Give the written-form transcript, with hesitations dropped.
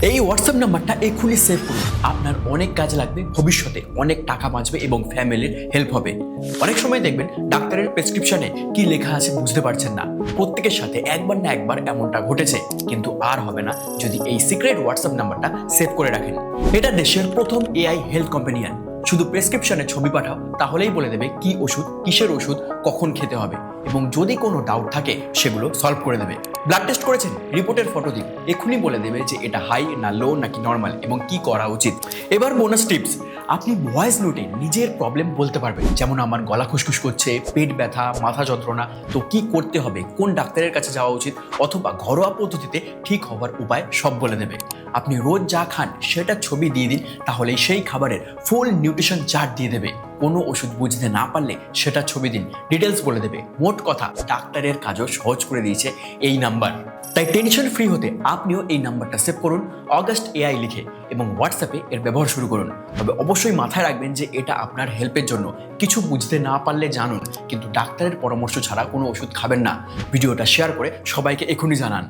এই হোয়াটসঅ্যাপ নাম্বারটা এক্ষুনি সেভ করুন। আপনার অনেক কাজে লাগবে, ভবিষ্যতে অনেক টাকা বাঁচবে এবং ফ্যামিলির হেল্প হবে। অনেক সময় দেখবেন ডাক্তারের প্রেসক্রিপশনে কি লেখা আছে বুঝতে পারছেন না। প্রত্যেকের সাথে একবার না একবার এমনটা ঘটেছে, কিন্তু আর হবে না যদি এই সিক্রেট হোয়াটসঅ্যাপ নাম্বারটা সেভ করে রাখেন। এটা দেশের প্রথম এআই হেলথ কম্পেনিয়ান। শুধু প্রেসক্রিপশনে ছবি পাঠাও, তাহলেই বলে দেবে কি ওষুধ, কিসের ওষুধ, কখন খেতে হবে, এবং যদি কোনো ডাউট থাকে সেগুলো সলভ করে দেবে। ব্লাড টেস্ট করেছেন, রিপোর্টের ফটো দিন, এক্ষুনি বলে দেবে যে এটা হাই না লো নাকি নর্মাল এবং কি করা উচিত। এবার বোনাস টিপস, আপনি ভয়েস নোটে নিজের প্রবলেম বলতে পারবেন, যেমন আমার গলা খুসখুস করছে, পেট ব্যথা, মাথা যন্ত্রণা, তো কি করতে হবে, কোন ডাক্তারের কাছে যাওয়া উচিত, অথবা ঘরোয়া পদ্ধতিতে ঠিক হওয়ার উপায় সব বলে দেবে। আপনি রোজ যা খান সেটা ছবি দিয়ে দিন, তাহলেই সেই খাবারের ফুল নিউট্রিশন চার্ট দিয়ে দেবে। কোনো ওষুধ বুঝতে না পারলে সেটা ছবি দিন, ডিটেলস বলে দেবে। মোট কথা, ডাক্তারের কাজও সহজ করে দিয়েছে এই নাম্বার। তাই টেনশন ফ্রি হতে আপনিও এই নাম্বারটা সেভ করুন, অগাস্ট এআই লিখে, এবং হোয়াটসঅ্যাপে এর ব্যবহার শুরু করুন। তবে অবশ্যই মাথায় রাখবেন যে এটা আপনার হেল্পের জন্য। কিছু বুঝতে না পারলে জানুন, কিন্তু ডাক্তারের পরামর্শ ছাড়া কোনো ওষুধ খাবেন না। ভিডিওটা শেয়ার করে সবাইকে এখনই জানান।